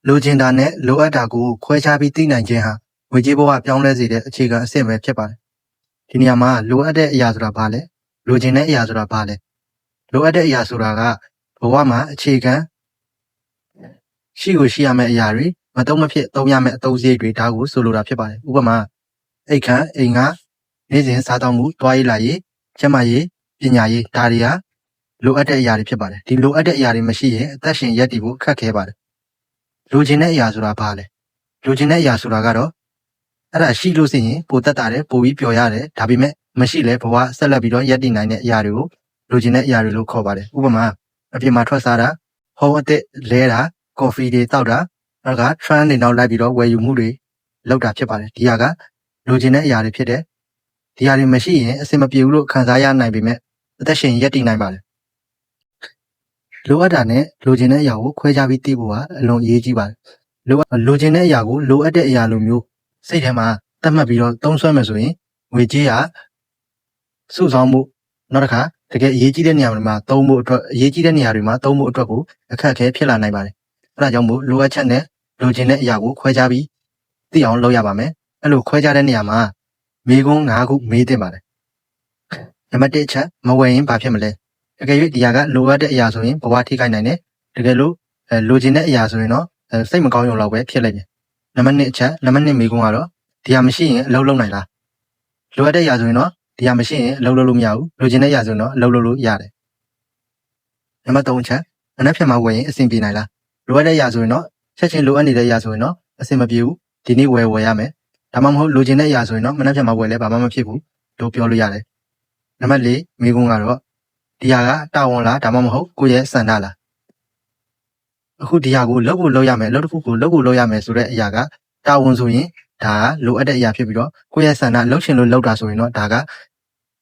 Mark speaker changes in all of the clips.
Speaker 1: လိုချင်တာနဲ့လိုအပ်တာကိုခွဲခြားပြီးသိနိုင်ခြင်းဟာငွေကြေးဘဝပြောင်းလဲစေတဲ့အခြေခံအဆင့်ပဲဖြစ်ပါတယ်။ဒီနေရာမှာလိုအပ်တဲ့အရာဆိုတာဘာလဲ။လိုချင်တဲ့အရာဆိုတာဘာလဲ။လိုအပ်တဲ့အရာဆိုတာကဘဝမှာအခြေခံရှိကိုရှိရမယ့်အရာတွေမတုံ့မဖြစ်သုံးရမယ့်အသုံးစရိတ်တွေဒါကိုဆိုလိုတာဖြစ်ပါတယ်။ဥပမာအိတ်ခမ်းအိမ်ငါနေ့စဉ်စားတောင်းမှုတွားရေးလာရေးကျန်းမာရေးပညာရေးဒါတွေကလိုအပ်တဲ့အရာတွေဖြစ်ပါတယ်။ဒီလိုအပ်တဲ့အရာတွေမရှိရင်အသက်ရှင်ရပ်တည်ဖို့ခက်ခဲပါတယ်။လိုချင်တဲ့အရာဆိုတာဘာလဲ။လိုချင်တဲ့အရာဆိုတာကတော့အဲ့ဒါရှိလို့ရှိရင်ပိုတက်တာတယ်ပိုပြီးပျော်ရတယ်ဒါပေမဲ့မရှိလဲဘဝဆက်လက်ပြီးတော့ရပ်တည်နိုင်တဲ့အရာတွေကိုလိုချင်တဲ့အရာတွေလို့ခေါ်ပါတယ်။ဥပမာအပြင်မှာထွက်စားတာဟောအသစ်လဲတာကော်ဖီတွေတောက်တာအဲ့ဒါ trend တွေနောက်လိုက်ပြီးတော့ဝယ်ယူမှုတွေလုပ်တာဖြစ်ပါတယ်။ဒီဟာကလိုချင်တဲ့အရာတွေဖြစ်တယ်။ဒီဟာတွေမရှိရင်အဆင်မပြေဘူးလို့ခံစားရနိုင်ပေမဲ့အသက်ရှင်ရပ်တည်နိုင်ပါတယ်။လိုအပ်တာနဲ့လိုချင်တဲ့အရာကိုခွဲခြားပြီးသိဖို့ကအလွန်အရေးကြီးပါတယ်။လိုချင်တဲ့အရာကိုလိုအပ်တဲ့အရာလိုမျိုးစိတ်ထဲမှာသတ်မှတ်ပြီးတော့သုံးစွဲမယ်ဆိုရင်ငွေကြေးကစုဆောင်းမှုနောက်တစ်ခါတကယ်အရေးကြီးတဲ့နေရာတွေမှာသုံးဖို့အတွက်အရေးကြီးတဲ့နေရာတွေမှာသုံးဖို့အတွက်ကိုအခက်အခဲဖြစ်လာနိုင်ပါတယ်။အဲဒါကြောင့်မို့လိုအပ်ချက်နဲ့လိုချင်တဲ့အရာကိုခွဲခြားပြီးသိအောင်လုပ်ရပါမယ်။အဲ့လိုခွဲခြားတဲ့နေရာမှာမေးခွန်း၅ခုမေးသင့်ပါတယ်။နံပါတ်1ချက်မဝယ်ရင်ဘာဖြစ်မလဲ။တကယ်၍ဒီဟာကလိုအပ်တဲ့အရာဆိုရင်ဘဝထိခိုက်နိုင်တယ်။တကယ်လို့လိုချင်တဲ့အရာဆိုရင်တော့စိတ်မကောင်းရုံလောက်ပဲဖြစ်လိမ့်မယ်။နံပါတ်2ချက်နံပါတ်2မေးခွန်းကတော့ဒီဟာမရှိရင်အလုပ်လုပ်နိုင်လား။လိုအပ်တဲ့အရာဆိုရင်တော့ဒီဟာမရှိရင်အလုပ်လုပ်လို့မရဘူး။လိုချင်တဲ့အရာဆိုရင်တော့အလုပ်လုပ်လို့ရတယ်။နံပါတ်3ချက်မနှက်ဖြန်မှာဝယ်ရင်အဆင်ပြေနိုင်လား။လိုအပ်တဲ့အရာဆိုရင်တော့ချက်ချင်းလိုအပ်နေတဲ့အရာဆိုရင်တော့အဆင်မပြေဘူး။ဒီနေ့ဝယ်ရမယ်။ဒါမှမဟုတ်လိုချင်တဲ့အရာဆိုရင်တော့မနှက်ဖြန်မှာဝယ်လဲဘာမှမဖြစ်ဘူးလို့ပြောလို့ရတယ်။နံပါတ်4မေးခွန်းကတော့ဒီဟာကတာဝန်လားဒါမှမဟုတ်ကိုယ့်ရဲ့စံတာလား။အခုဒီဟာကိုလုပ်ဖို့လုပ်ရမယ်အလုပ်တစ်ခုကိုလုပ်ဖို့လုပ်ရမယ်ဆိုတဲ့အရာကတာဝန်ဆိုရင်ဒါကလိုအပ်တဲ့အရာဖြစ်ပြီးတော့ကိုယ့်ရဲ့စံတာလှုပ်ရှင်လို့လုပ်တာဆိုရင်တော့ဒါက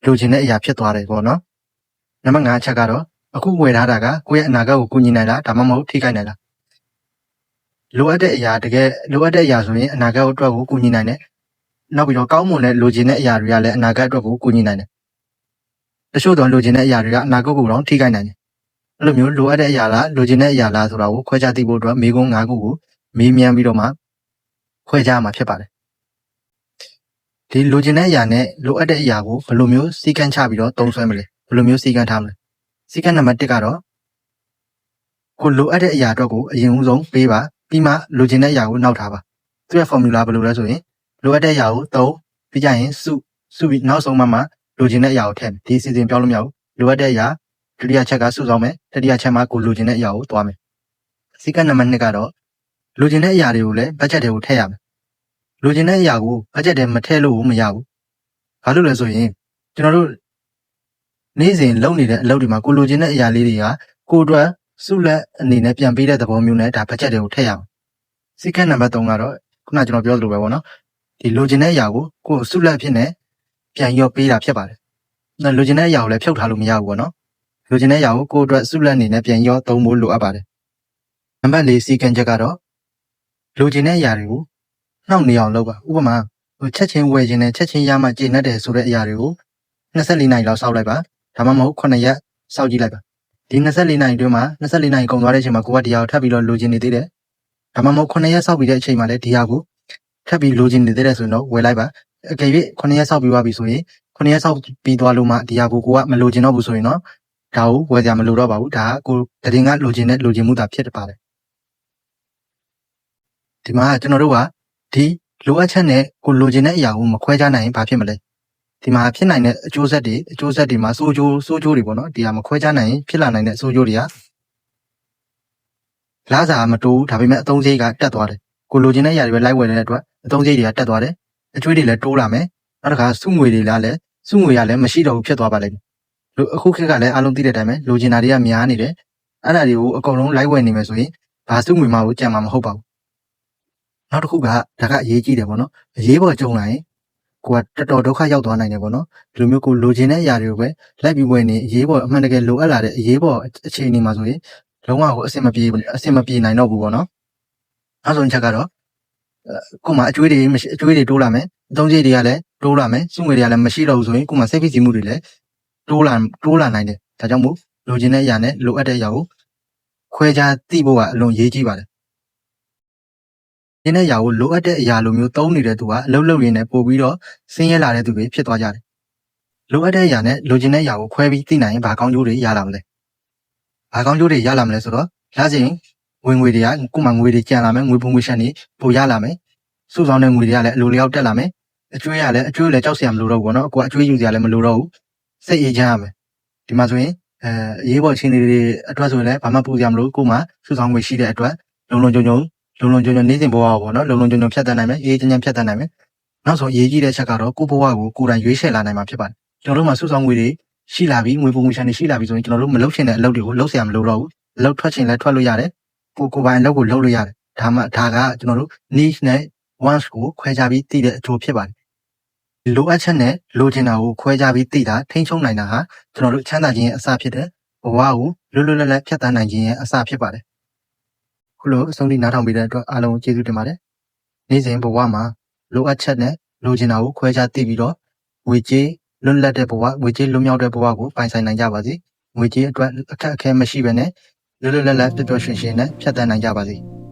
Speaker 1: လိုချင်တဲ့အရာဖြစ်သွားတယ်ပေါ့နော်။နံပါတ်5ချက်ကတော့အခုဝယ်ထားတာကကိုယ့်ရဲ့အနာဂတ်ကိုကူညီနိုင်လားဒါမှမဟုတ်ထိခိုက်နိုင်လား။လိုအပ်တဲ့အရာတကယ်လိုအပ်တဲ့အရာဆိုရင်အနာဂတ်အတွက်ကိုကူညီနိုင်တယ်။နောက်ပြီးတော့ကောင်းမွန်တဲ့လိုချင်တဲ့အရာတွေကလည်းအနာဂတ်အတွက်ကိုကူညီနိုင်တယ်။တချို့တော့လိုချင်တဲ့အရာတွေကအနာဂတ်ကိုတော့ထိခိုက်နိုင်တယ်။အဲ့လိုမျိုးလိုအပ်တဲ့အရာလားလိုချင်တဲ့အရာလားဆိုတာကိုခွဲခြားသိဖို့အတွက်မေးခွန်း၅ခုကိုမေးမြန်းပြီးတော့မှခွဲခြားမှာဖြစ်ပါတယ်။ဒီလိုချင်တဲ့အရာနဲ့လိုအပ်တဲ့အရာကိုဘယ်လိုမျိုးစီကံချပြီးတော့သုံးစွဲမလဲဘယ်လိုမျိုးစီကံထားမလဲစီကံနံပါတ်1ကတော့ကိုလိုအပ်တဲ့အရာအတွက်ကိုအရင်ဦးဆုံးပေးပါပြီးမှလိုချင်တဲ့အရာကိုနောက်ထားပါသူရဲ့ formula ဘယ်လိုလဲဆိုရင်လိုအပ်တဲ့အရာကို3ပြီးကြရင်စုပြီးနောက်ဆုံးမှလိုချင်တဲ့အရာကိုထည့်မယ်ဒီစီစဉ်ပြောလို့မရဘူးလိုအပ်တဲ့အရာဒုတိယချက်ကစုဆောင်မယ်တတိယချက်မှာကိုလိုချင်တဲ့အရာကိုသွားမယ်စီကံနံပါတ်2ကတော့လိုချင်တဲ့အရာတွေကိုလည်း budget တွေကိုထည့်ရမယ်လိုချင်တဲ့အရာကို budget ထဲမထည့်လို့မရဘူးဘာလို့လဲဆိုရင်ကျွန်တော်တို့နေ့စဉ်လုပ်နေတဲ့အလုပ်တွေမှာကိုလိုချင်တဲ့အရာလေးတွေကကိုအတွက်စုလက်အနေနဲ့ပြန်ပေးတဲ့သဘောမျိုးနဲ့ဒါ budget တွေကိုထည့်ရအောင်စီကံနံပါတ်3ကတော့ခုနကျွန်တော်ပြောသလိုပဲပေါ့နော်ဒီလိုချင်တဲ့အရာကိုစုလက်ဖြစ်နေပြန်ရောပေးတာဖြစ်ပါတယ်လိုချင်တဲ့အရာကိုလည်းဖြုတ်ထားလို့မရဘူးပေါ့နော်လိုချင်တဲ့အရာကိုအတွက်စုလက်အနေနဲ့ပြန်ရောသုံးဖို့လိုအပ်ပါတယ်နံပါတ်4စီကံချက်ကတော့လိုချင်တဲ့အရာတွေကိုနှောင့်နေအောင်လုပ်ပါဥပမာချက်ချင်းဝယ်ခြင်းနဲ့ချက်ချင်းရမှကျေနပ်တယ်ဆိုတဲ့အရာတွေကို24နာရီလောက်စောင့်လိုက်ပါဒါမှမဟုတ်9ရက်စောင့်ကြည့်လိုက်ပါဒီ24နာရီအတွင်းမှာ24နာရီကုန်သွားတဲ့အချိန်မှာကိုကဒီဟာကိုထပ်ပြီးတော့လိုချင်နေသေးတယ်ဒါမှမဟုတ်9ရက်စောင့်ပြီးတဲ့အချိန်မှာလည်းဒီဟာကိုထပ်ပြီးလိုချင်နေသေးတယ်ဆိုရင်တော့ဝယ်လိုက်ပါအကယ်၍9ရက်စောင့်ပြီးသွားပြီဆိုရင်9ရက်စောင့်ပြီးသွားလို့မှဒီဟာကိုကမလိုချင်တော့ဘူးဆိုရင်တော့ဒါကိုဝယ်ကြမလိုတော့ပါဘူးဒါကကိုတရင်ကလိုချင်တဲ့လိုချင်မှုသာဖြစ်ပါတယ်ဒီမှာကျွန်တော်တို့ကဒီလိုအပ်ချက်နဲ့ကိုလိုချင်တဲ့အရာကိုမခွဲခြားနိုင်ရင်ဘာဖြစ်မလဲဒီမှာဖြစ်နိုင်တဲ့အကျိုးဆက်တွေမှာစိုးကျိုးတွေပေါ့နော်ဒီဟာမခွဲခြားနိုင်ရင်ဖြစ်လာနိုင်တဲ့စိုးကျိုးတွေကလားစာမတိုးဒါပေမဲ့အသုံးစရိတ်ကတက်သွားတယ်ကိုလိုချင်တဲ့အရာတွေပဲလိုက်ဝယ်နေတဲ့အတွက်အသုံးစရိတ်တွေကတက်သွားတယ်အကျွေးတွေလည်းတိုးလာမယ်နောက်တစ်ခါစုငွေတွေကလည်းမရှိတော့ဘူးဖြစ်သွားပါလိမ့်မယ်အခုခေတ်ကလည်းအားလုံးသိတဲ့အတိုင်းပဲလိုချင်တာတွေကများနေတယ်အဲ့ဒါတွေကိုအကုန်လုံးလိုက်ဝယ်နေမယ်ဆိုရင်ဘာစုငွေမှကိုကြံမှာမဟုတ်ပါဘူးနောက်တစ်ခုကဒါကအရေးကြီးတယ်ပေါ့နော်အရေးပေါ်ကြုံလာရင်ကိုကတော်တော်ဒုက္ခရောက်သွားနိုင်တယ်ပေါ့နော်ဒီလိုမျိုးကိုလိုချင်တဲ့အရာတွေကိုပဲလိုက်ပြီးဝယ်နေအရေးပေါ်အမှန်တကယ်လိုအပ်လာတဲ့အရေးပေါ်အခြေအနေမှာဆိုရင်လုံးဝကိုအဆင်မပြေနိုင်တော့ဘူးပေါ့နော်နောက်ဆုံးချက်ကတော့ကိုမှအကျွေးတွေတိုးလာမယ်အသုံးစရိတ်တွေကလည်းတိုးလာမယ်စုငွေတွေကလည်းမရှိတော့ဘူးဆိုရင်ကိုမှစိတ်ဖိစီးမှုတွေလည်းတိုးလာနိုင်တယ်ဒါကြောင့်မို့လိုချင်တဲ့အရာနဲ့လိုအပ်တဲ့အရာကိုခွဲခြားသိဖို့ကအလွန်ရေးကြီးပါတယ် ရင်းတဲ့အရာကိုလိုအပ်တဲ့အရာလိုမျိုးသုံးနေတဲ့သူကအလုပ်လုပ်ရင်းနဲ့ပို့ပြီးတော့ဆင်းရဲလာတဲ့သူတွေဖြစ်သွားကြတယ်လိုအပ်တဲ့အရာနဲ့လိုချင်တဲ့အရာကိုခွဲပြီးသိနိုင်ရင်ဘာကောင်းကျိုးတွေရလာမလဲဘာကောင်းကျိုးတွေရလာမလဲဆိုတော့ရစဉ်ဝင်ငွေတွေကကိုယ်မှငွေတွေကျန်လာမယ်ငွေပုံငွေရှန်တွေပိုရလာမယ်စုဆောင်းတဲ့ငွေတွေကလည်းအလိုလျောက်တက်လာမယ်အကျွေးရလည်းအကျွေးလည်းကြောက်စရာမလိုတော့ဘူးပေါ့နော်ကိုကအကျွေးယူစရာလည်းမလိုတော့ဘူးစိတ်အေးချမ်းရမယ်ဒီမှာဆိုရင်အရေးပေါ်ချင်းတွေအတွက်ဆိုရင်လည်းဘာမှပူစရာမလိုကိုမှစုဆောင်းငွေရှိတဲ့အတွက်လုံလုံကြုံနေစဉ်ဘဝပေါ့နော်လုံလုံကြုံဖြတ်တန်းနိုင်မယ်အေးချမ်းဖြတ်တန်းနိုင်မယ်နောက်ဆုံးအရေးကြီးတဲ့ချက်ကတော့ကိုယ့်ဘဝကိုကိုယ်တိုင်ရွေးချယ်လာနိုင်မှာဖြစ်ပါတယ်ကျွန်တော်တို့မှာစုဆောင်းငွေတွေရှိလာပြီငွေပုံငွေရှန်တွေရှိလာပြီဆိုရင်ကျွန်တော်တို့မလုပ်ချင်တဲ့အလုပ်တွေကိုလုပ်ဆရာမလိုတော့ဘူးအလုပ်ထွက်ချင်လည်းထွက်လို့ရတယ်ကိုပိုင်အလုပ်ကိုလုပ်လို့ရတယ်ဒါကကျွန်တော်တို့ niche နဲ့ wants ကိုခွဲခြားပြီးသိတဲ့အကျိုးဖြစ်ပါတယ်လိုအပ်ချက်နဲ့လိုချင်တာကိုခွဲခြားပြီးသိတာထိန်းချုပ်နိုင်တာဟာကျွန်တော်တို့ချမ်းသာခြင်းရဲ့အစဖြစ်တဲ့ဘဝကိုလွတ်လွတ်လပ်လပ်ဖြတ်သန်းနိုင်ခြင်းရဲ့အစဖြစ်ပါတယ်ခုလိုအဆုံးထိနားထောင်ပေးတဲ့အတွက်အားလုံးကျေးဇူးတင်ပါတယ်နေ့စဉ်ဘဝမှာလိုအပ်ချက်နဲ့လိုချင်တာကိုခွဲခြားသိပြီးတော့ငွေကြေးလွတ်လပ်တဲ့ဘဝငွေကြေးလွတ်မြောက်တဲ့ဘဝကိုပိုင်ဆိုင်နိုင်ကြပါစေငွေကြေးအတွက်အခက်အခဲမရှိဘဲနဲ့လွတ်လွတ်လပ်လပ်ပျော်ပျော်ရွှင်ရွှင်နဲ့ဖြတ်သန်းနိုင်ကြပါစေ